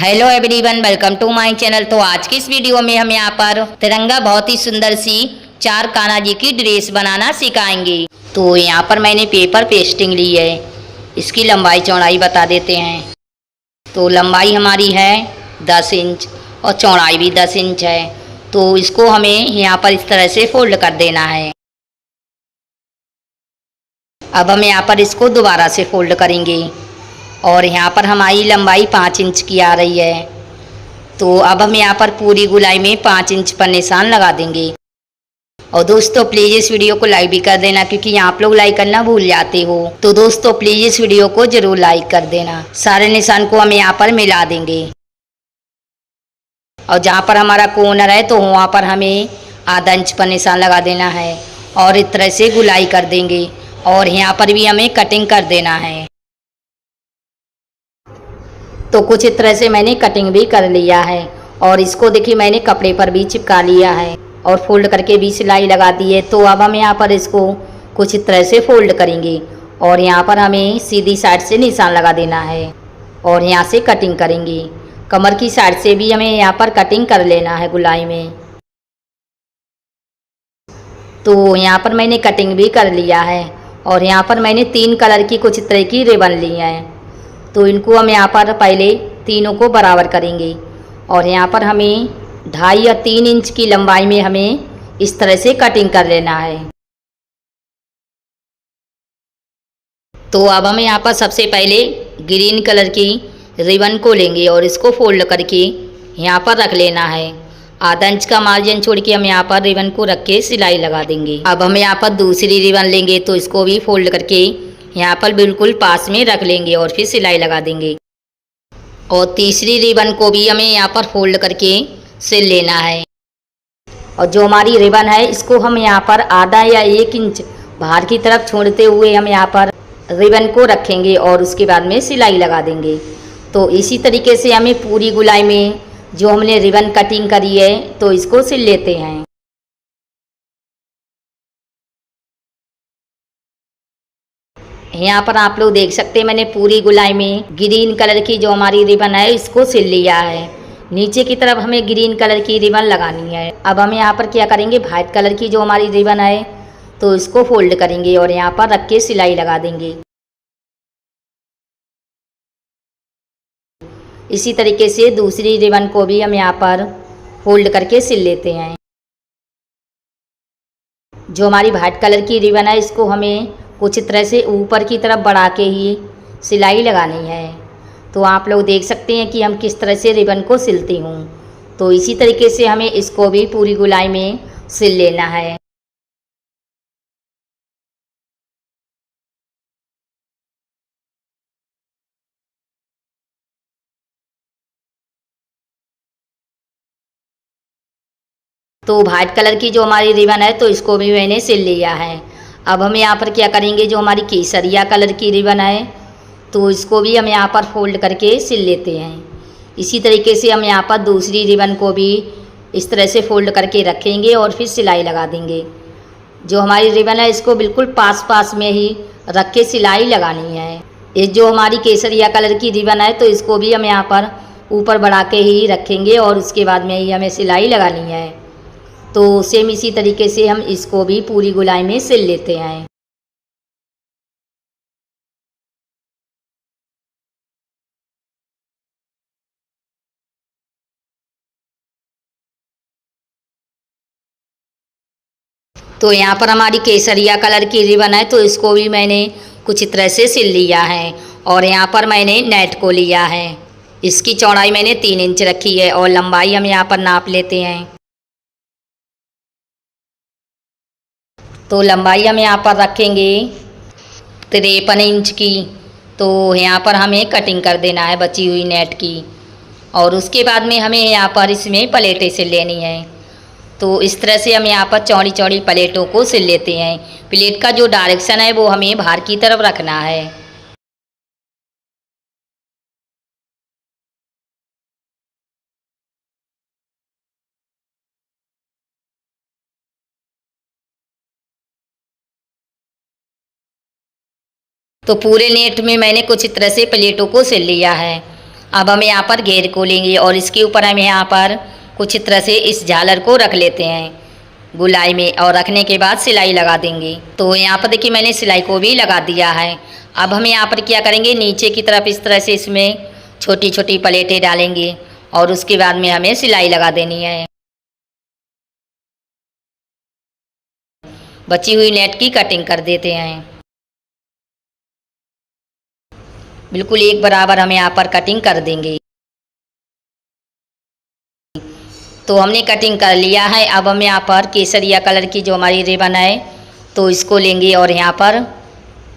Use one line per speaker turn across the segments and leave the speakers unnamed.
Hello everyone, welcome to my channel. तो आज की इस वीडियो में हम यहाँ पर तिरंगा बहुत ही सुंदर सी चार कान्हा जी की ड्रेस बनाना सिखाएंगे। तो यहाँ पर मैंने पेपर पेस्टिंग ली है। इसकी लंबाई चौड़ाई बता देते हैं। तो लंबाई हमारी है 10 इंच और चौड़ाई भी 10 इंच है। तो इसको हमें यहाँ पर इस तरह से फोल्ड कर देना है। अब हम यहाँ पर इसको दोबारा से फोल्ड करेंगे और यहाँ पर हमारी लंबाई 5 इंच की आ रही है। तो अब हम यहाँ पर पूरी गुलाई में 5 इंच पर निशान लगा देंगे। और दोस्तों प्लीज़ इस वीडियो को लाइक भी कर देना, क्योंकि आप लोग लाइक करना भूल जाते हो। तो दोस्तों प्लीज़ इस वीडियो को ज़रूर लाइक कर देना। सारे निशान को हम यहाँ पर मिला देंगे और जहाँ पर हमारा कॉर्नर है तो वहाँ पर हमें आधा इंच पर निशान लगा देना है और इस तरह से गुलाई कर देंगे। और यहाँ पर भी हमें कटिंग कर देना है। तो कुछ इस तरह से मैंने कटिंग भी कर लिया है और इसको देखिए मैंने कपड़े पर भी चिपका लिया है और फोल्ड करके भी सिलाई लगा दी है। तो अब हम यहाँ पर इसको कुछ इस तरह से फोल्ड करेंगे और यहाँ पर हमें सीधी साइड से निशान लगा देना है और यहाँ से कटिंग करेंगे। कमर की साइड से भी हमें यहाँ पर कटिंग कर लेना है गुलाई में। तो यहाँ पर मैंने कटिंग भी कर लिया है और यहाँ पर मैंने 3 कलर की कुछ तरह की रिबन ली है। तो इनको हम यहाँ पर पहले तीनों को बराबर करेंगे और यहाँ पर हमें 2.5 या 3 इंच की लंबाई में हमें इस तरह से कटिंग कर लेना है। तो अब हमें यहाँ पर सबसे पहले ग्रीन कलर की रिबन को लेंगे और इसको फोल्ड करके यहाँ पर रख लेना है। आधा इंच का मार्जिन छोड़ के हम यहाँ पर रिबन को रख के सिलाई लगा देंगे। अब हम यहाँ पर दूसरी रिबन लेंगे तो इसको भी फोल्ड करके यहाँ पर बिल्कुल पास में रख लेंगे और फिर सिलाई लगा देंगे। और तीसरी रिबन को भी हमें यहाँ पर फोल्ड करके सिल लेना है। और जो हमारी रिबन है इसको हम यहाँ पर आधा या 1 इंच बाहर की तरफ छोड़ते हुए हम यहाँ पर रिबन को रखेंगे और उसके बाद में सिलाई लगा देंगे। तो इसी तरीके से हमें पूरी गुलाई में जो हमने रिबन कटिंग करी है तो इसको सिल लेते हैं। यहाँ पर आप लोग देख सकते हैं मैंने पूरी गुलाई में ग्रीन कलर की जो हमारी रिबन है इसको सिल लिया है। नीचे की तरफ हमें ग्रीन कलर की रिबन लगानी है। अब हम यहाँ पर क्या करेंगे, वाइट कलर की जो हमारी रिबन है तो इसको फोल्ड करेंगे और यहाँ पर रख के सिलाई लगा देंगे। इसी तरीके से दूसरी रिबन को भी हम यहाँ पर फोल्ड करके सिल लेते हैं। जो हमारी वाइट कलर की रिबन है इसको हमें कुछ तरह से ऊपर की तरफ बढ़ा के ही सिलाई लगानी है। तो आप लोग देख सकते हैं कि हम किस तरह से रिबन को सिलती हूँ। तो इसी तरीके से हमें इसको भी पूरी गुलाई में सिल लेना है। तो वाइट कलर की जो हमारी रिबन है तो इसको भी मैंने सिल लिया है। अब हम यहाँ पर क्या करेंगे, जो हमारी केसरिया कलर की रिबन है तो इसको भी हम यहाँ पर फोल्ड करके सिल लेते हैं। इसी तरीके से हम यहाँ पर दूसरी रिबन को भी इस तरह से फोल्ड करके रखेंगे और फिर सिलाई लगा देंगे। जो हमारी रिबन है इसको बिल्कुल पास पास में ही रख के सिलाई लगानी है। ये जो हमारी केसरिया कलर की रिबन है तो इसको भी हम यहाँ पर ऊपर बढ़ा के ही रखेंगे और उसके बाद में ही हमें सिलाई लगानी है। तो सेम इसी तरीके से हम इसको भी पूरी गुलाई में सिल लेते हैं। तो यहाँ पर हमारी केसरिया कलर की रिबन है तो इसको भी मैंने कुछ तरह से सिल लिया है और यहाँ पर मैंने नेट को लिया है। इसकी चौड़ाई मैंने 3 इंच रखी है और लंबाई हम यहाँ पर नाप लेते हैं। तो लंबाई हम यहाँ पर रखेंगे 53 इंच की। तो यहाँ पर हमें कटिंग कर देना है बची हुई नेट की और उसके बाद में हमें यहाँ पर इसमें प्लेटें सिल लेनी है। तो इस तरह से हम यहाँ पर चौड़ी चौड़ी प्लेटों को सिल लेते हैं। प्लेट का जो डायरेक्शन है वो हमें बाहर की तरफ रखना है। तो पूरे नेट में मैंने कुछ इस तरह से प्लेटों को सिल लिया है। अब हम यहाँ पर घेर को लेंगे और इसके ऊपर हम यहाँ पर कुछ तरह से इस झालर को रख लेते हैं गुलाई में, और रखने के बाद सिलाई लगा देंगे। तो यहाँ पर देखिए मैंने सिलाई को भी लगा दिया है। अब हम यहाँ पर क्या करेंगे, नीचे की तरफ इस तरह से इसमें छोटी छोटी प्लेटें डालेंगे और उसके बाद में हमें सिलाई लगा देनी है। बची हुई नेट की कटिंग कर देते हैं। बिल्कुल एक बराबर हम यहाँ पर कटिंग कर देंगे। तो हमने कटिंग कर लिया है। अब हम यहाँ पर केसरिया कलर की जो हमारी रिबन है तो इसको लेंगे और यहाँ पर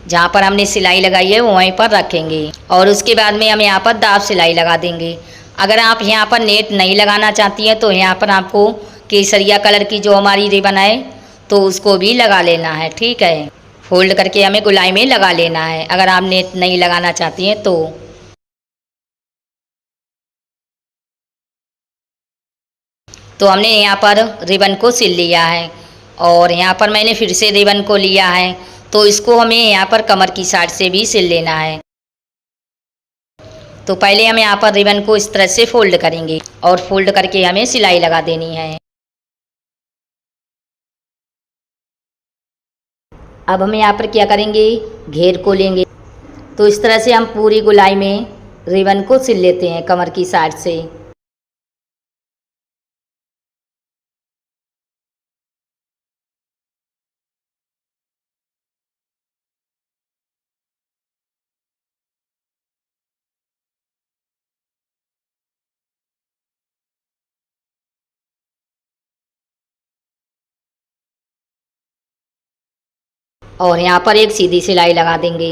जहाँ पर हमने सिलाई लगाई है वहीं पर रखेंगे और उसके बाद में हम यहाँ पर दाब सिलाई लगा देंगे। अगर आप यहाँ पर नेट नहीं लगाना चाहती हैं तो यहाँ पर आपको केसरिया कलर की जो हमारी रिबन है तो उसको भी लगा लेना है, ठीक है। फोल्ड करके हमें गुलाई में लगा लेना है अगर आप नेट नहीं लगाना चाहती हैं तो। तो हमने यहाँ पर रिबन को सिल लिया है और यहाँ पर मैंने फिर से रिबन को लिया है तो इसको हमें यहाँ पर कमर की साइड से भी सिल लेना है। तो पहले हम यहाँ पर रिबन को इस तरह से फोल्ड करेंगे और फोल्ड करके हमें सिलाई लगा देनी है। अब हम यहाँ पर क्या करेंगे, घेर को लेंगे तो इस तरह से हम पूरी गुलाई में रिबन को सिल लेते हैं कमर की साइड से। और यहाँ पर एक सीधी सिलाई लगा देंगे।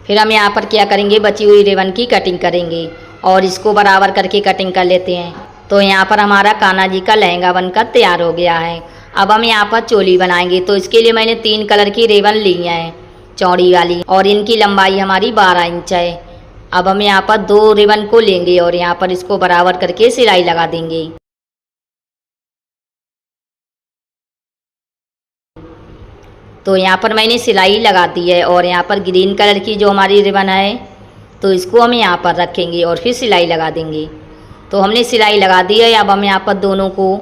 फिर हम यहाँ पर क्या करेंगे, बची हुई रिबन की कटिंग करेंगे और इसको बराबर करके कटिंग कर लेते हैं। तो यहाँ पर हमारा कान्हा जी का लहंगा बनकर तैयार हो गया है। अब हम यहाँ पर चोली बनाएंगे तो इसके लिए मैंने 3 कलर की रिबन ली है चौड़ी वाली और इनकी लंबाई हमारी 12 इंच है। अब हम यहाँ पर 2 रिबन को लेंगे और यहाँ पर इसको बराबर करके सिलाई लगा देंगे। तो यहाँ पर मैंने सिलाई लगा दी है और यहाँ पर ग्रीन कलर की जो हमारी रिबन है तो इसको हम यहाँ पर रखेंगे और फिर सिलाई लगा देंगे। तो हमने सिलाई लगा दी है। अब हम यहाँ पर दोनों को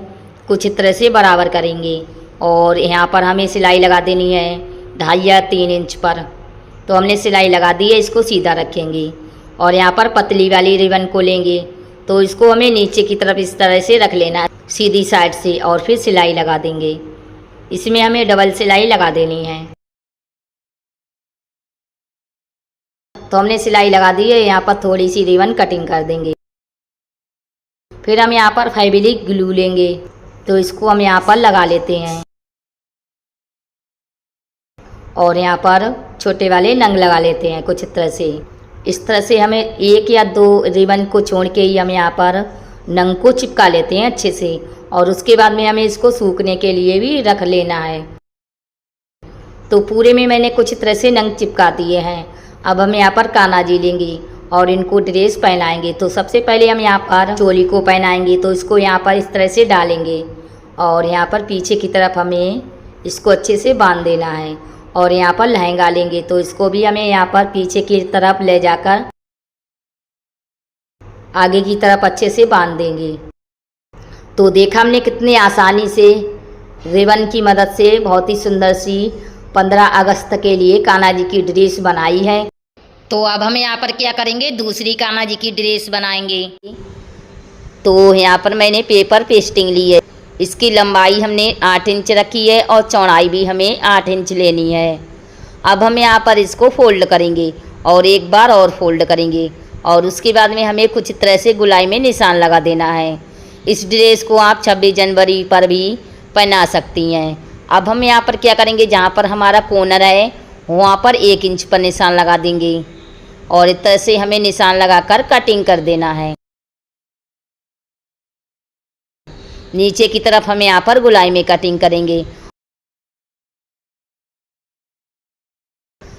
कुछ तरह से बराबर करेंगे और यहाँ पर हमें सिलाई लगा देनी है 2.5 या 3 इंच पर। तो हमने सिलाई लगा दी है, इसको सीधा रखेंगे और यहाँ पर पतली वाली रिबन को लेंगे तो इसको हमें नीचे की तरफ इस तरह से रख लेना है सीधी साइड से और फिर सिलाई लगा देंगे। इसमें हमें डबल सिलाई लगा देनी है। तो हमने सिलाई लगा दी है, यहाँ पर थोड़ी सी रिबन कटिंग कर देंगे। फिर हम यहाँ पर फेविक्विक ग्लू लेंगे तो इसको हम यहाँ पर लगा लेते हैं और यहाँ पर छोटे वाले नंग लगा लेते हैं कुछ तरह से। इस तरह से हमें 1 या 2 रिबन को छोड़ के ही हम यहाँ पर नंग को चिपका लेते हैं अच्छे से और उसके बाद में हमें इसको सूखने के लिए भी रख लेना है। तो पूरे में मैंने कुछ तरह से नंग चिपका दिए हैं। अब हम यहाँ पर कान्हा जी लेंगे और इनको ड्रेस पहनाएंगे। तो सबसे पहले हम यहाँ पर चोली को पहनाएंगे तो इसको यहाँ पर इस तरह से डालेंगे और यहाँ पर पीछे की तरफ हमें इसको अच्छे से बांध देना है। और यहाँ पर लहंगा लेंगे तो इसको भी हमें यहाँ पर पीछे की तरफ ले जाकर आगे की तरफ अच्छे से बांध देंगे। तो देखा हमने कितनी आसानी से रिबन की मदद से बहुत ही सुंदर सी 15 अगस्त के लिए कान्हा जी की ड्रेस बनाई है। तो अब हम यहाँ पर क्या करेंगे, दूसरी कान्हा जी की ड्रेस बनाएंगे। तो यहाँ पर मैंने पेपर पेस्टिंग ली है। इसकी लंबाई हमने 8 इंच रखी है और चौड़ाई भी हमें 8 इंच लेनी है। अब हम यहाँ पर इसको फोल्ड करेंगे और एक बार और फोल्ड करेंगे और उसके बाद में हमें कुछ तरह से गुलाई में निशान लगा देना है। इस ड्रेस को आप 26 जनवरी पर भी पहना सकती हैं। अब हम यहाँ पर क्या करेंगे, जहाँ पर हमारा कॉर्नर है वहाँ पर 1 इंच पर निशान लगा देंगे और इस तरह से हमें निशान लगाकर कटिंग कर देना है। नीचे की तरफ हम यहाँ पर गुलाई में कटिंग करेंगे।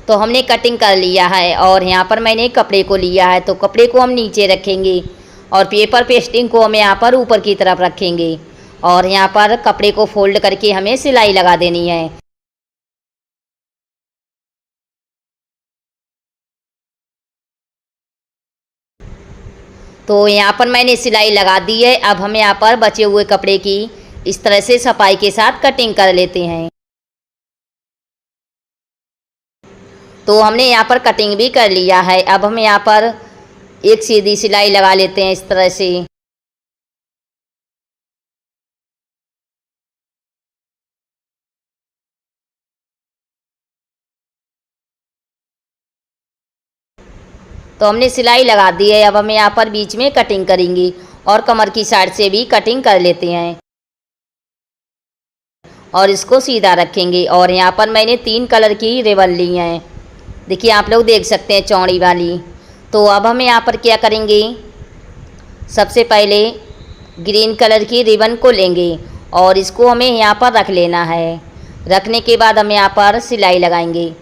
तो हमने कटिंग कर लिया है और यहाँ पर मैंने कपड़े को लिया है तो कपड़े को हम नीचे रखेंगे और पेपर पेस्टिंग को हम यहाँ पर ऊपर की तरफ रखेंगे और यहाँ पर कपड़े को फोल्ड करके हमें सिलाई लगा देनी है। तो यहाँ पर मैंने सिलाई लगा दी है। अब हम यहाँ पर बचे हुए कपड़े की इस तरह से सफाई के साथ कटिंग कर लेते हैं। तो हमने यहाँ पर कटिंग भी कर लिया है। अब हम यहाँ पर एक सीधी सिलाई लगा लेते हैं इस तरह से। तो हमने सिलाई लगा दी है। अब हम यहाँ पर बीच में कटिंग करेंगे और कमर की साइड से भी कटिंग कर लेते हैं और इसको सीधा रखेंगे। और यहाँ पर मैंने 3 कलर की रिबन ली हैं, देखिए आप लोग देख सकते हैं, चौड़ी वाली। तो अब हम यहाँ पर क्या करेंगे, सबसे पहले ग्रीन कलर की रिबन को लेंगे और इसको हमें यहाँ पर रख लेना है। रखने के बाद हम यहाँ पर सिलाई लगाएंगे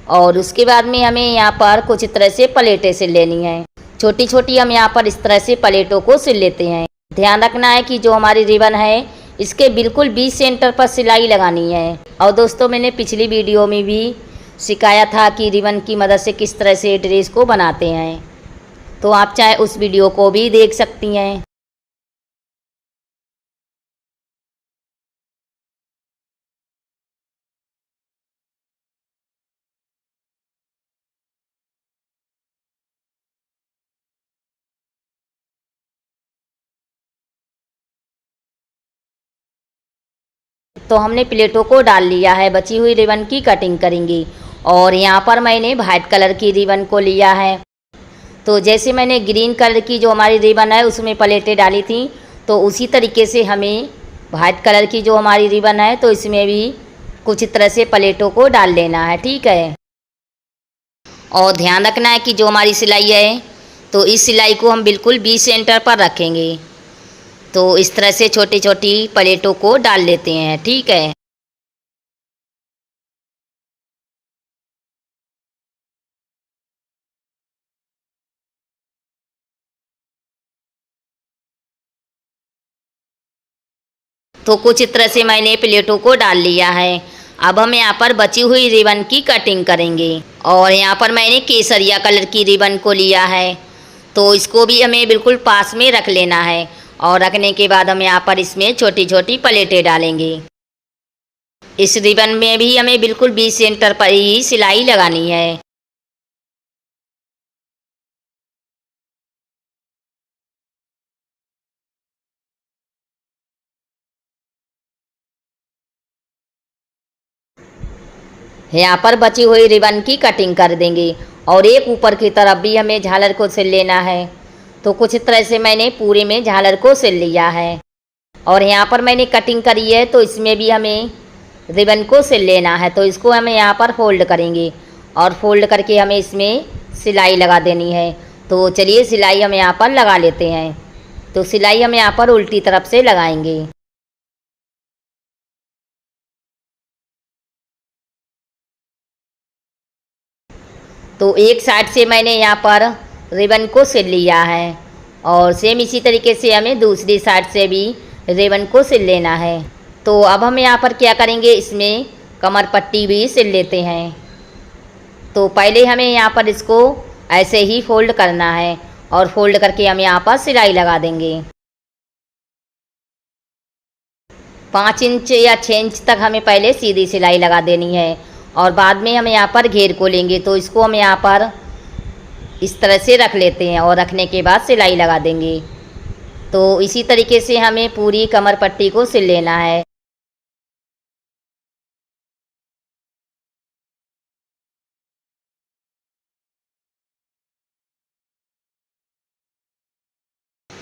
और उसके बाद में हमें यहाँ पर कुछ तरह से प्लेटें सिल लेनी है। छोटी छोटी हम यहाँ पर इस तरह से प्लेटों को सिल लेते हैं। ध्यान रखना है कि जो हमारी रिबन है इसके बिल्कुल बीच सेंटर पर सिलाई लगानी है। और दोस्तों, मैंने पिछली वीडियो में भी सिखाया था कि रिबन की मदद से किस तरह से ड्रेस को बनाते हैं, तो आप चाहे उस वीडियो को भी देख सकती हैं। तो हमने प्लेटों को डाल लिया है, बची हुई रिबन की कटिंग करेंगे। और यहाँ पर मैंने वाइट कलर की रिबन को लिया है। तो जैसे मैंने ग्रीन कलर की जो हमारी रिबन है उसमें प्लेटें डाली थी, तो उसी तरीके से हमें वाइट कलर की जो हमारी रिबन है तो इसमें भी कुछ तरह से प्लेटों को डाल लेना है, ठीक है। और ध्यान रखना है कि जो हमारी सिलाई है तो इस सिलाई को हम बिल्कुल बीच सेंटर पर रखेंगे। तो इस तरह से छोटी छोटी प्लेटों को डाल लेते हैं, ठीक है। तो कुछ इस तरह से मैंने प्लेटों को डाल लिया है। अब हम यहाँ पर बची हुई रिबन की कटिंग करेंगे। और यहाँ पर मैंने केसरिया कलर की रिबन को लिया है, तो इसको भी हमें बिल्कुल पास में रख लेना है। और रखने के बाद हम यहाँ पर इसमें छोटी छोटी प्लेटें डालेंगे। इस रिबन में भी हमें बिल्कुल बीच सेंटर पर ही सिलाई लगानी है। यहाँ पर बची हुई रिबन की कटिंग कर देंगे। और एक ऊपर की तरफ भी हमें झालर को सिल लेना है। तो कुछ इस तरह से मैंने पूरे में झालर को सिल लिया है। और यहाँ पर मैंने कटिंग करी है तो इसमें भी हमें रिबन को सिल लेना है। तो इसको हमें यहाँ पर फोल्ड करेंगे और फोल्ड करके हमें इसमें सिलाई लगा देनी है। तो चलिए सिलाई हम यहाँ पर लगा लेते हैं। तो सिलाई हम यहाँ पर उल्टी तरफ से लगाएंगे। तो एक साइड से मैंने यहाँ पर रिबन को सिल लिया है और सेम इसी तरीके से हमें दूसरी साइड से भी रिबन को सिल लेना है। तो अब हम यहाँ पर क्या करेंगे, इसमें कमर पट्टी भी सिल लेते हैं। तो पहले हमें यहाँ पर इसको ऐसे ही फोल्ड करना है और फोल्ड करके हम यहाँ पर सिलाई लगा देंगे। 5 इंच या 6 इंच तक हमें पहले सीधी सिलाई लगा देनी है और बाद में हम यहाँ पर घेर को लेंगे। तो इसको हम यहाँ पर इस तरह से रख लेते हैं और रखने के बाद सिलाई लगा देंगे। तो इसी तरीके से हमें पूरी कमर पट्टी को सिल लेना है।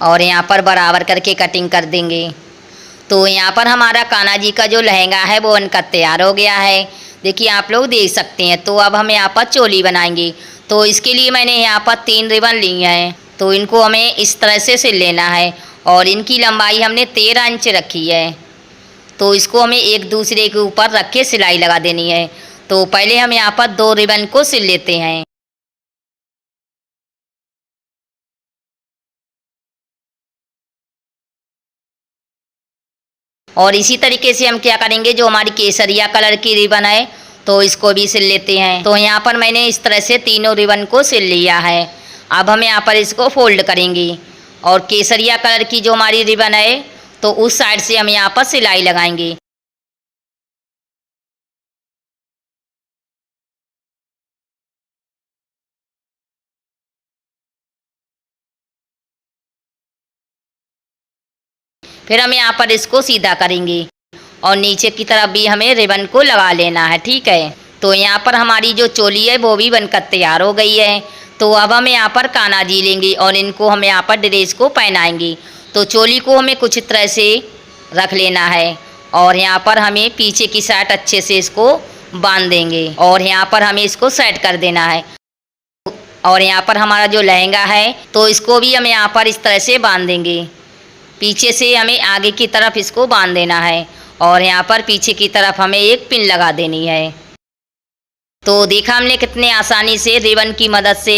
और यहाँ पर बराबर करके कटिंग कर देंगे। तो यहाँ पर हमारा कान्हा जी का जो लहंगा है वो बनकर तैयार हो गया है, देखिए आप लोग देख सकते हैं। तो अब हम यहाँ पर चोली बनाएंगे। तो इसके लिए मैंने यहाँ पर 3 रिबन ली हैं, तो इनको हमें इस तरह से सिल लेना है। और इनकी लंबाई हमने 13 इंच रखी है। तो इसको हमें एक दूसरे के ऊपर रख के सिलाई लगा देनी है। तो पहले हम यहाँ पर 2 रिबन को सिल लेते हैं। और इसी तरीके से हम क्या करेंगे, जो हमारी केसरिया कलर की रिबन है तो इसको भी सिल लेते हैं। तो यहाँ पर मैंने इस तरह से तीनों रिबन को सिल लिया है। अब हम यहाँ पर इसको फोल्ड करेंगे और केसरिया कलर की जो हमारी रिबन है तो उस साइड से हम यहाँ पर सिलाई लगाएंगे। फिर हम यहाँ पर इसको सीधा करेंगे और नीचे की तरफ भी हमें रिबन को लगा लेना है, ठीक है। तो यहाँ पर हमारी जो चोली है वो भी बनकर तैयार हो गई है। तो अब हम यहाँ पर कान्हा जी लेंगे और इनको हम यहाँ पर ड्रेस को पहनाएंगे। तो चोली को हमें कुछ तरह से रख लेना है और यहाँ पर हमें पीछे की साइड अच्छे से इसको बांध देंगे और यहाँ पर हमें इसको सेट कर देना है। और यहाँ पर हमारा जो लहंगा है तो इसको भी हम यहाँ पर इस तरह से बांध देंगे। पीछे से हमें आगे की तरफ इसको बांध देना है और यहाँ पर पीछे की तरफ हमें एक पिन लगा देनी है। तो देखा हमने कितने आसानी से रिबन की मदद से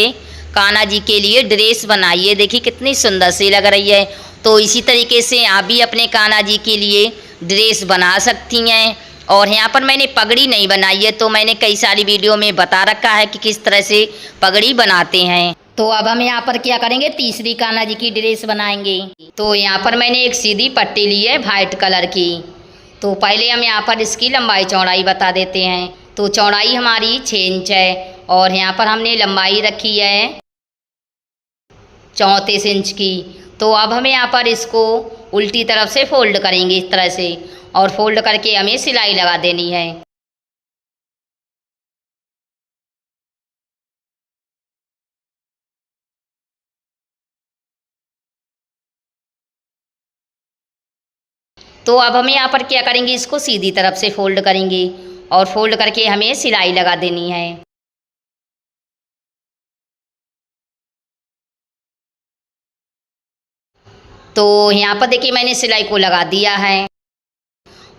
कान्हा जी के लिए ड्रेस बनाई है। देखिए कितनी सुंदर सी लग रही है। तो इसी तरीके से आप भी अपने कान्हा जी के लिए ड्रेस बना सकती हैं। और यहाँ पर मैंने पगड़ी नहीं बनाई है, तो मैंने कई सारी वीडियो में बता रखा है कि किस तरह से पगड़ी बनाते हैं। तो अब हम यहाँ पर क्या करेंगे, तीसरी कान्हा जी की ड्रेस बनाएंगे। तो यहाँ पर मैंने एक सीधी पट्टी ली है वाइट कलर की। तो पहले हम यहाँ पर इसकी लंबाई चौड़ाई बता देते हैं। तो चौड़ाई हमारी 6 इंच है और यहाँ पर हमने लंबाई रखी है 34 इंच की। तो अब हमें यहाँ पर इसको उल्टी तरफ से फोल्ड करेंगे इस तरह से और फोल्ड करके हमें सिलाई लगा देनी है। तो अब हम यहाँ पर क्या करेंगे, इसको सीधी तरफ से फोल्ड करेंगे और फोल्ड करके हमें सिलाई लगा देनी है। तो यहाँ पर देखिए मैंने सिलाई को लगा दिया है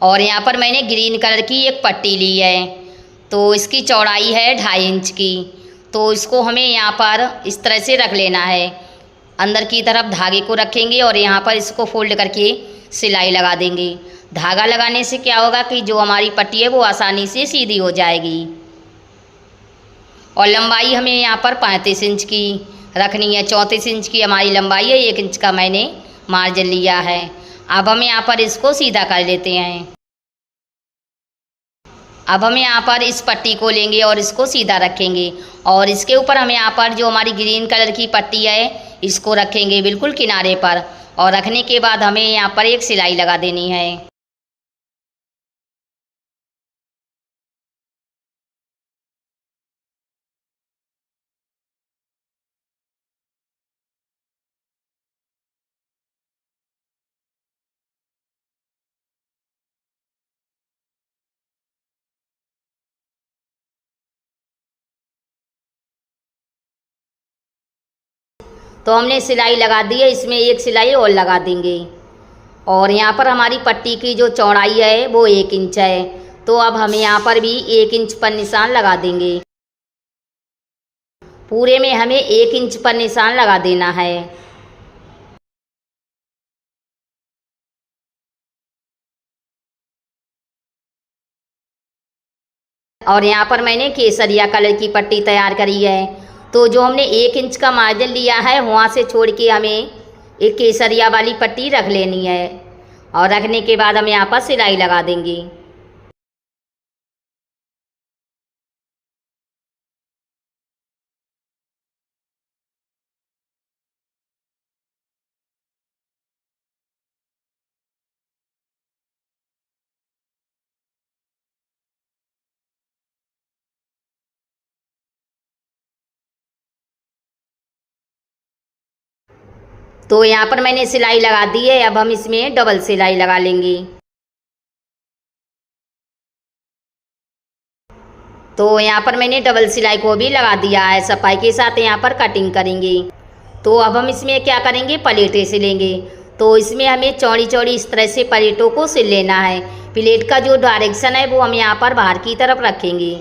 और यहाँ पर मैंने ग्रीन कलर की एक पट्टी ली है। तो इसकी चौड़ाई है 2.5 इंच की। तो इसको हमें यहाँ पर इस तरह से रख लेना है। अंदर की तरफ धागे को रखेंगे और यहाँ पर इसको फोल्ड करके सिलाई लगा देंगे। धागा लगाने से क्या होगा कि जो हमारी पट्टी है वो आसानी से सीधी हो जाएगी। और लंबाई हमें यहाँ पर 35 इंच की रखनी है। 34 इंच की हमारी लंबाई है, 1 इंच का मैंने मार्जिन लिया है। अब हम यहाँ पर इसको सीधा कर लेते हैं। अब हम यहाँ पर इस पट्टी को लेंगे और इसको सीधा रखेंगे और इसके ऊपर हम यहाँ पर जो हमारी ग्रीन कलर की पट्टी है इसको रखेंगे बिल्कुल किनारे पर। और रखने के बाद हमें यहाँ पर एक सिलाई लगा देनी है। तो हमने सिलाई लगा दी है, इसमें एक सिलाई और लगा देंगे। और यहाँ पर हमारी पट्टी की जो चौड़ाई है वो 1 इंच है। तो अब हम यहाँ पर भी 1 इंच पर निशान लगा देंगे। पूरे में हमें 1 इंच पर निशान लगा देना है। और यहाँ पर मैंने केसरिया कलर की पट्टी तैयार करी है। तो जो हमने 1 इंच का मार्जिन लिया है वहाँ से छोड़ के हमें एक केसरिया वाली पट्टी रख लेनी है और रखने के बाद हम यहाँ पर सिलाई लगा देंगे। तो यहाँ पर मैंने सिलाई लगा दी है। अब हम इसमें डबल सिलाई लगा लेंगे। तो यहाँ पर मैंने डबल सिलाई को भी लगा दिया है। सफाई के साथ यहाँ पर कटिंग करेंगे। तो अब हम इसमें क्या करेंगे, प्लेटें सिलेंगे। तो इसमें हमें चौड़ी चौड़ी इस तरह से प्लेटों को सिल लेना है। प्लेट का जो डायरेक्शन है वो हम यहाँ पर बाहर की तरफ रखेंगे।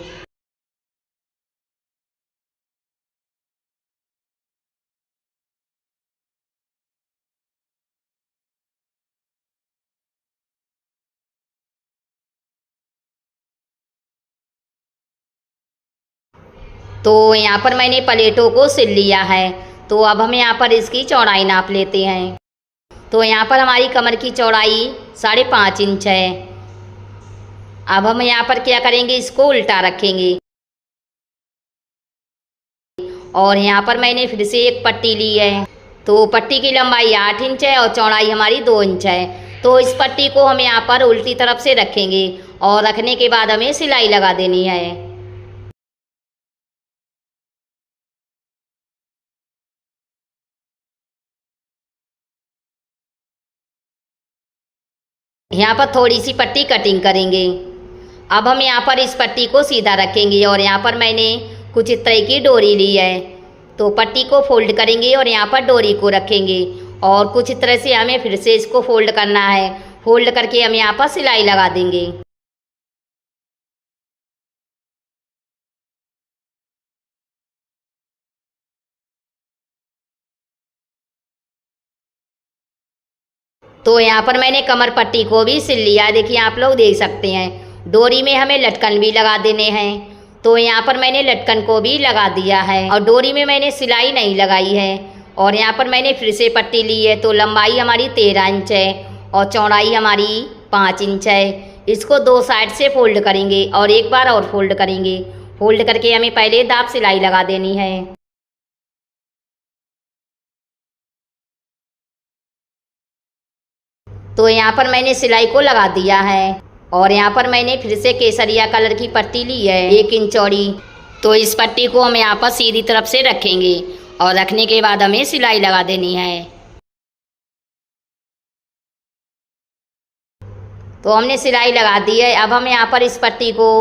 तो यहाँ पर मैंने प्लेटों को सिल लिया है। तो अब हम यहाँ पर इसकी चौड़ाई नाप लेते हैं। तो यहाँ पर हमारी कमर की चौड़ाई 5.5 इंच है। अब हम यहाँ पर क्या करेंगे, इसको उल्टा रखेंगे और यहाँ पर मैंने फिर से एक पट्टी ली है। तो पट्टी की लंबाई 8 इंच है और चौड़ाई हमारी 2 इंच है। तो इस पट्टी को हम यहाँ पर उल्टी तरफ से रखेंगे और रखने के बाद हमें सिलाई लगा देनी है। यहाँ पर थोड़ी सी पट्टी कटिंग करेंगे। अब हम यहाँ पर इस पट्टी को सीधा रखेंगे और यहाँ पर मैंने कुछ इस तरह की डोरी ली है। तो पट्टी को फोल्ड करेंगे और यहाँ पर डोरी को रखेंगे और कुछ इस तरह से हमें फिर से इसको फोल्ड करना है। फोल्ड करके हम यहाँ पर सिलाई लगा देंगे। तो यहाँ पर मैंने कमर पट्टी को भी सिल लिया, देखिए आप लोग देख सकते हैं। डोरी में हमें लटकन भी लगा देने हैं। तो यहाँ पर मैंने लटकन को भी लगा दिया है और डोरी में मैंने सिलाई नहीं लगाई है। और यहाँ पर मैंने फिर से पट्टी ली है। तो लंबाई हमारी 13 इंच है और चौड़ाई हमारी 5 इंच है। इसको 2 साइड से फोल्ड करेंगे और एक बार और फोल्ड करेंगे। फोल्ड करके हमें पहले दाब सिलाई लगा देनी है। तो यहाँ पर मैंने सिलाई को लगा दिया है और यहाँ पर मैंने फिर से केसरिया कलर की पट्टी ली है 1 इंच चौड़ी। तो इस पट्टी को हम यहाँ पर सीधी तरफ से रखेंगे और रखने के बाद हमें सिलाई लगा देनी है। तो हमने सिलाई लगा दी है। अब हम यहाँ पर इस पट्टी को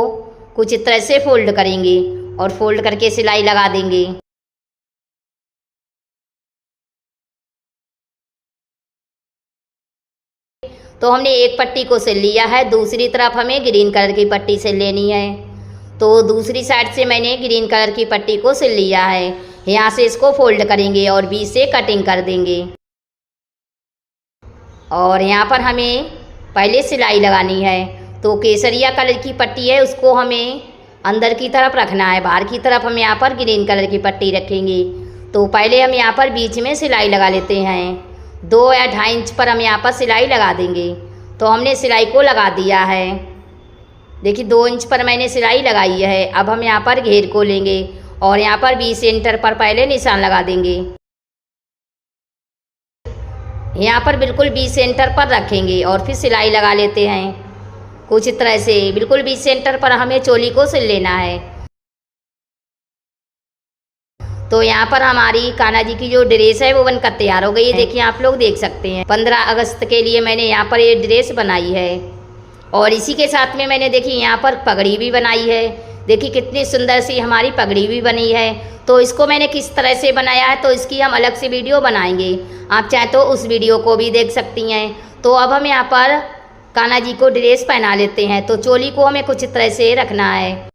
कुछ इस तरह से फोल्ड करेंगे और फोल्ड करके सिलाई लगा देंगे। तो हमने एक पट्टी को सिल लिया है, दूसरी तरफ हमें ग्रीन कलर की पट्टी सिल लेनी है। तो दूसरी साइड से मैंने ग्रीन कलर की पट्टी को सिल लिया है। यहाँ से इसको फोल्ड करेंगे और बीच से कटिंग कर देंगे। और यहाँ पर हमें पहले सिलाई लगानी है। तो केसरिया कलर की पट्टी है, उसको हमें अंदर की तरफ रखना है। बाहर की तरफ हम यहाँ पर ग्रीन कलर की पट्टी रखेंगे। तो पहले हम यहाँ पर बीच में सिलाई लगा लेते हैं। 2 या 2.5 इंच पर हम यहाँ पर सिलाई लगा देंगे। तो हमने सिलाई को लगा दिया है, देखिए 2 इंच पर मैंने सिलाई लगाई है। अब हम यहाँ पर घेर को लेंगे और यहाँ पर 20 सेंटर पर पहले निशान लगा देंगे। यहाँ पर बिल्कुल 20 सेंटर पर रखेंगे और फिर सिलाई लगा लेते हैं। कुछ इस तरह से बिल्कुल 20 सेंटर पर हमें चोली को सिल लेना है। तो यहाँ पर हमारी कान्हा जी की जो ड्रेस है वो बनकर तैयार हो गई है। देखिए आप लोग देख सकते हैं 15 अगस्त के लिए मैंने यहाँ पर ये ड्रेस बनाई है। और इसी के साथ में मैंने देखिए यहाँ पर पगड़ी भी बनाई है। देखिए कितनी सुंदर सी हमारी पगड़ी भी बनी है। तो इसको मैंने किस तरह से बनाया है तो इसकी हम अलग से वीडियो बनाएंगे, आप चाहे तो उस वीडियो को भी देख सकती हैं। तो अब हम यहाँ पर कान्हा जी को ड्रेस पहना लेते हैं। तो चोली को हमें कुछ तरह से रखना है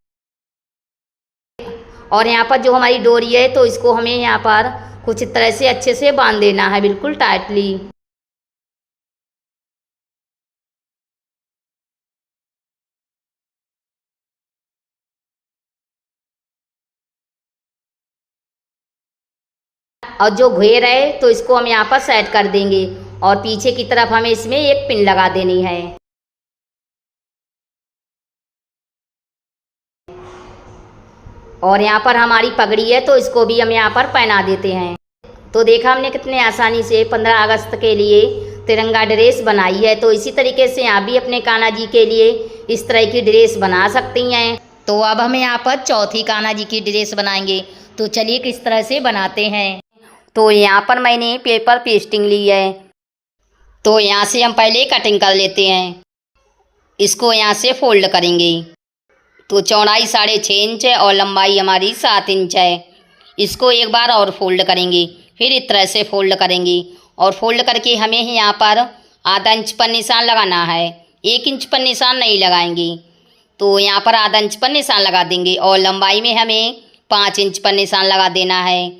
और यहाँ पर जो हमारी डोरी है तो इसको हमें यहाँ पर कुछ तरह से अच्छे से बांध देना है, बिल्कुल टाइटली। और जो घेर है तो इसको हम यहाँ पर सेट कर देंगे और पीछे की तरफ हमें इसमें एक पिन लगा देनी है। और यहाँ पर हमारी पगड़ी है तो इसको भी हम यहाँ पर पहना देते हैं। तो देखा हमने कितने आसानी से 15 अगस्त के लिए तिरंगा ड्रेस बनाई है। तो इसी तरीके से आप भी अपने कान्हा जी के लिए इस तरह की ड्रेस बना सकती हैं। तो अब हम यहाँ पर चौथी कान्हा जी की ड्रेस बनाएंगे। तो चलिए किस तरह से बनाते हैं। तो यहाँ पर मैंने पेपर पेस्टिंग ली है। तो यहाँ से हम पहले कटिंग कर लेते हैं। इसको यहाँ से फोल्ड करेंगे। तो चौड़ाई 6.5 इंच है और लंबाई हमारी 7 इंच है। इसको एक बार और फोल्ड करेंगे, फिर इस तरह से फोल्ड करेंगे और फोल्ड करके हमें यहाँ पर आधा इंच पर निशान लगाना है, 1 इंच पर निशान नहीं लगाएंगे। तो यहाँ पर आधा इंच पर निशान लगा देंगे और लंबाई में हमें 5 इंच पर निशान लगा देना है।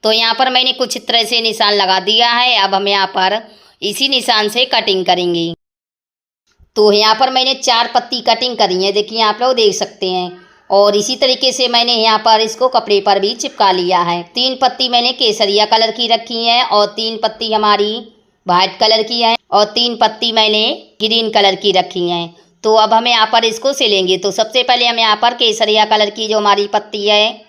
तो यहाँ पर मैंने कुछ तरह से निशान लगा दिया है। अब हम यहाँ पर इसी निशान से कटिंग करेंगे। तो यहाँ पर मैंने 4 पत्ती कटिंग करी है, देखिए आप लोग देख सकते हैं। और इसी तरीके से मैंने यहाँ पर इसको कपड़े पर भी चिपका लिया है। 3 पत्ती मैंने केसरिया कलर की रखी हैं और 3 पत्ती हमारी वाइट कलर की है और 3 पत्ती मैंने ग्रीन कलर की रखी हैं। तो अब हम यहाँ पर इसको सिलेंगे। तो सबसे पहले हम यहाँ पर केसरिया कलर की जो हमारी पत्ती है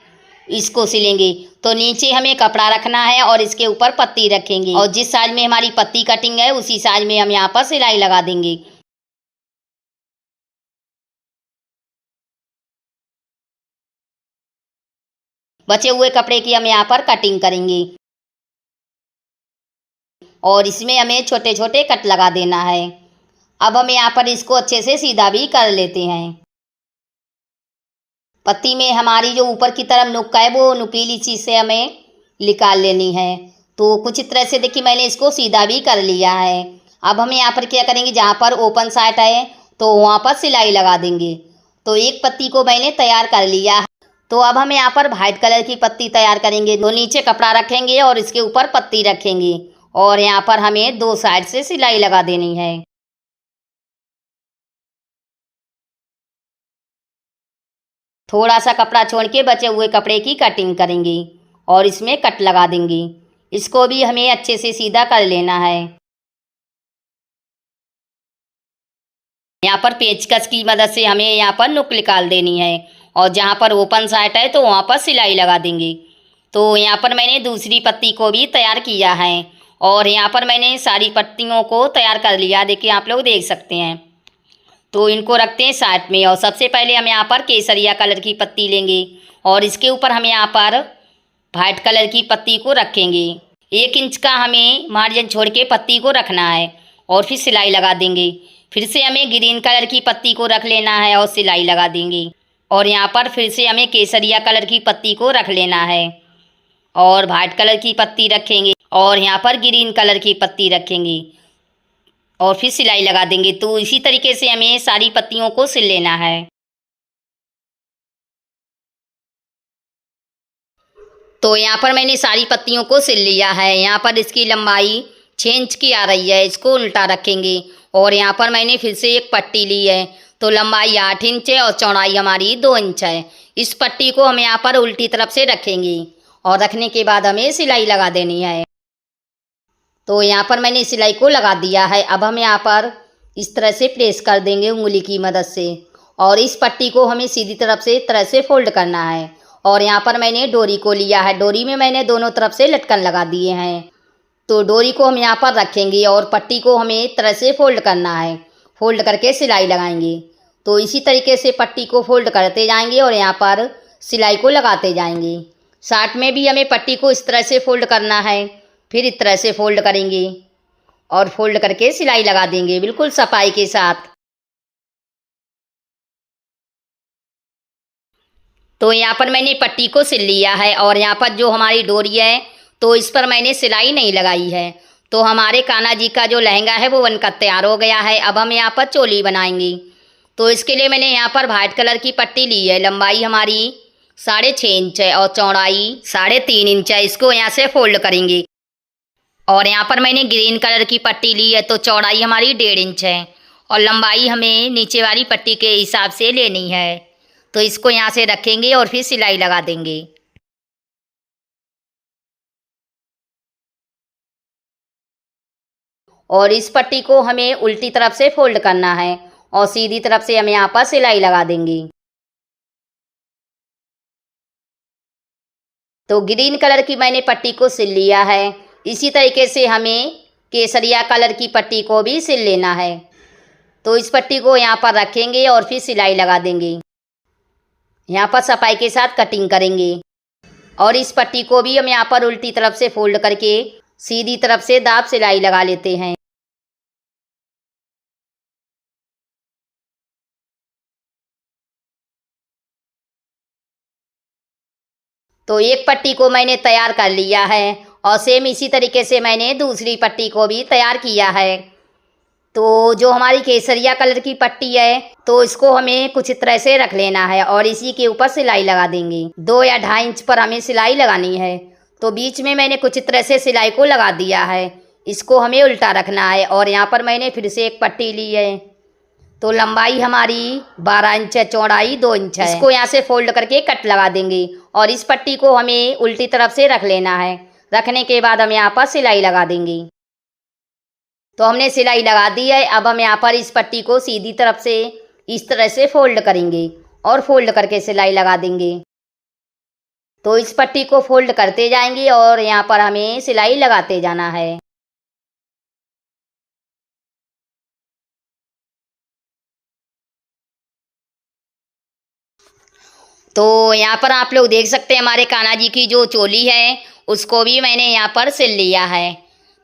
इसको सिलेंगे। तो नीचे हमें कपड़ा रखना है और इसके ऊपर पत्ती रखेंगे और जिस साइज में हमारी पत्ती कटिंग है उसी साइज में हम यहाँ पर सिलाई लगा देंगे। बचे हुए कपड़े की हम यहाँ पर कटिंग करेंगे और इसमें हमें छोटे छोटे कट लगा देना है। अब हम यहाँ पर इसको अच्छे से सीधा भी कर लेते हैं। पत्ती में हमारी जो ऊपर की तरफ नुक है वो नुकीली चीज़ से हमें निकाल लेनी है। तो कुछ इस तरह से देखिए मैंने इसको सीधा भी कर लिया है। अब हम यहाँ पर क्या करेंगे, जहाँ पर ओपन साइड है तो वहाँ पर सिलाई लगा देंगे। तो एक पत्ती को मैंने तैयार कर लिया है। तो अब हम यहाँ पर वाइट कलर की पत्ती तैयार करेंगे। तो नीचे कपड़ा रखेंगे और इसके ऊपर पत्ती रखेंगे और यहाँ पर हमें 2 साइड से सिलाई लगा देनी है। थोड़ा सा कपड़ा छोड़ के बचे हुए कपड़े की कटिंग करेंगे और इसमें कट लगा देंगे। इसको भी हमें अच्छे से सीधा कर लेना है। यहाँ पर पेचकस की मदद से हमें यहाँ पर नुक निकाल देनी है और जहाँ पर ओपन साइड है तो वहाँ पर सिलाई लगा देंगे। तो यहाँ पर मैंने दूसरी पत्ती को भी तैयार किया है और यहाँ पर मैंने सारी पत्तियों को तैयार कर लिया, देखिए आप लोग देख सकते हैं। तो इनको रखते हैं साइड में और सबसे पहले हम यहाँ पर केसरिया कलर की पत्ती लेंगे और इसके ऊपर हम यहाँ पर वाइट कलर की पत्ती को रखेंगे। 1 इंच का हमें मार्जिन छोड़ के पत्ती को रखना है और फिर सिलाई लगा देंगे। फिर से हमें ग्रीन कलर की पत्ती को रख लेना है और सिलाई लगा देंगे और यहाँ पर फिर से हमें केसरिया कलर की पत्ती को रख लेना है और वाइट कलर की पत्ती रखेंगे और यहाँ पर ग्रीन कलर की पत्ती रखेंगे और फिर सिलाई लगा देंगे। तो इसी तरीके से हमें सारी पत्तियों को सिल लेना है। तो यहाँ पर मैंने सारी पत्तियों को सिल लिया है। यहाँ पर इसकी लंबाई 6 इंच की आ रही है, इसको उल्टा रखेंगे और यहाँ पर मैंने फिर से एक पट्टी ली है। तो लंबाई 8 इंच है और चौड़ाई हमारी 2 इंच है। इस पट्टी को हम यहाँ पर उल्टी तरफ से रखेंगे और रखने के बाद हमें सिलाई लगा देनी है। तो यहाँ पर मैंने सिलाई को लगा दिया है। अब हम यहाँ पर इस तरह से प्रेस कर देंगे उंगली की मदद से और इस पट्टी को हमें सीधी तरह से फोल्ड करना है। और यहाँ पर मैंने डोरी को लिया है, डोरी में मैंने दोनों तरफ से लटकन लगा दिए हैं। तो डोरी को हम यहाँ पर रखेंगे और पट्टी को हमें तरह से फोल्ड करना है, फोल्ड करके सिलाई लगाएंगे। तो इसी तरीके से पट्टी को फोल्ड करते जाएंगे और यहाँ पर सिलाई को लगाते जाएंगे। साथ में भी हमें पट्टी को इस तरह से फोल्ड करना है, फिर इस तरह से फोल्ड करेंगे और फोल्ड करके सिलाई लगा देंगे बिल्कुल सफाई के साथ। तो यहाँ पर मैंने पट्टी को सिल लिया है और यहाँ पर जो हमारी डोरी है तो इस पर मैंने सिलाई नहीं लगाई है। तो हमारे कान्हा जी का जो लहंगा है वो बनकर तैयार हो गया है। अब हम यहाँ पर चोली बनाएंगे। तो इसके लिए मैंने यहाँ पर वाइट कलर की पट्टी ली है। लंबाई हमारी 6.5 इंच है और चौड़ाई 3.5 इंच है। इसको यहाँ से फोल्ड करेंगे और यहाँ पर मैंने ग्रीन कलर की पट्टी ली है। तो चौड़ाई हमारी 1.5 इंच है और लंबाई हमें नीचे वाली पट्टी के हिसाब से लेनी है। तो इसको यहाँ से रखेंगे और फिर सिलाई लगा देंगे। और इस पट्टी को हमें उल्टी तरफ से फोल्ड करना है और सीधी तरफ से हम यहाँ पर सिलाई लगा देंगे। तो ग्रीन कलर की मैंने पट्टी को सिल लिया है। इसी तरीके से हमें केसरिया कलर की पट्टी को भी सिल लेना है। तो इस पट्टी को यहाँ पर रखेंगे और फिर सिलाई लगा देंगे। यहाँ पर सफाई के साथ कटिंग करेंगे और इस पट्टी को भी हम यहाँ पर उल्टी तरफ से फोल्ड करके सीधी तरफ से दाब सिलाई लगा लेते हैं। तो एक पट्टी को मैंने तैयार कर लिया है और सेम इसी तरीके से मैंने दूसरी पट्टी को भी तैयार किया है। तो जो हमारी केसरिया कलर की पट्टी है तो इसको हमें कुछ तरह से रख लेना है और इसी के ऊपर सिलाई लगा देंगे। 2 या 2.5 इंच पर हमें सिलाई लगानी है। तो बीच में मैंने कुछ तरह से सिलाई को लगा दिया है। इसको हमें उल्टा रखना है और यहाँ पर मैंने फिर से एक पट्टी ली है तो लंबाई हमारी 12 इंच है, चौड़ाई 2 इंच है। इसको यहाँ से फोल्ड करके कट लगा देंगे और इस पट्टी को हमें उल्टी तरफ से रख लेना है। रखने के बाद हम यहाँ पर सिलाई लगा देंगे। तो हमने सिलाई लगा दी है। अब हम यहाँ पर इस पट्टी को सीधी तरफ से इस तरह से फोल्ड करेंगे और फोल्ड करके सिलाई लगा देंगे। तो इस पट्टी को फोल्ड करते जाएंगे और यहाँ पर हमें सिलाई लगाते जाना है। तो यहाँ पर आप लोग देख सकते हैं हमारे कान्हा जी की जो चोली है उसको भी मैंने यहाँ पर सिल लिया है।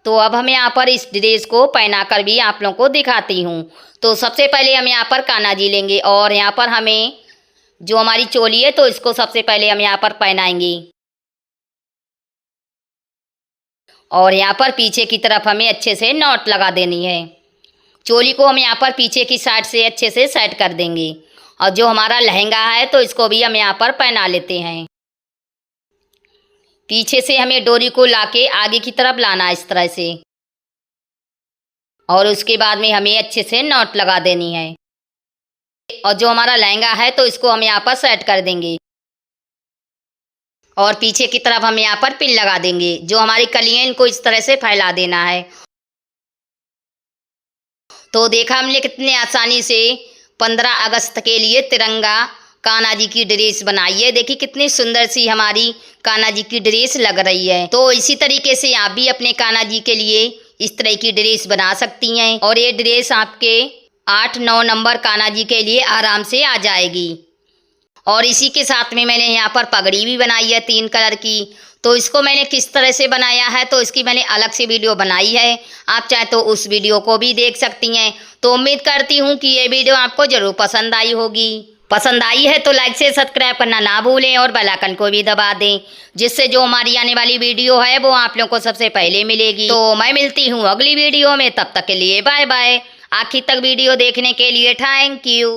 तो अब हम यहाँ पर इस ड्रेस को पहना कर भी आप लोगों को दिखाती हूँ। तो सबसे पहले हम यहाँ पर कान्हा जी लेंगे और यहाँ पर हमें जो हमारी चोली है तो इसको सबसे पहले हम यहाँ पर पहनाएंगे और यहाँ पर पीछे की तरफ हमें अच्छे से नॉट लगा देनी है। चोली को हम यहाँ पर पीछे की साइड से अच्छे से सेट कर देंगे और जो हमारा लहंगा है तो इसको भी हम यहाँ पर पहना लेते हैं। पीछे से हमें डोरी को लाके आगे की तरफ लाना है इस तरह से और उसके बाद में हमें अच्छे से नॉट लगा देनी है। और जो हमारा लहंगा है तो इसको हम यहाँ पर सेट कर देंगे और पीछे की तरफ हम यहाँ पर पिन लगा देंगे। जो हमारी कलियां इनको इस तरह से फैला देना है। तो देखा हमने कितने आसानी से 15 अगस्त के लिए तिरंगा कान्हा जी की ड्रेस बनाई है। देखिए कितनी सुंदर सी हमारी कान्हा जी की ड्रेस लग रही है। तो इसी तरीके से आप भी अपने कान्हा जी के लिए इस तरह की ड्रेस बना सकती हैं और ये ड्रेस आपके 8-9 नंबर कान्हा जी के लिए आराम से आ जाएगी। और इसी के साथ में मैंने यहाँ पर पगड़ी भी बनाई है 3 कलर की। तो इसको मैंने किस तरह से बनाया है तो इसकी मैंने अलग से वीडियो बनाई है, आप चाहे तो उस वीडियो को भी देख सकती हैं। तो उम्मीद करती हूँ कि ये वीडियो आपको ज़रूर पसंद आई होगी। पसंद आई है तो लाइक से सब्सक्राइब करना ना भूलें और बेल आइकन को भी दबा दें, जिससे जो हमारी आने वाली वीडियो है वो आप लोगों को सबसे पहले मिलेगी। तो मैं मिलती हूँ अगली वीडियो में, तब तक के लिए बाय बाय। आखिर तक वीडियो देखने के लिए थैंक यू।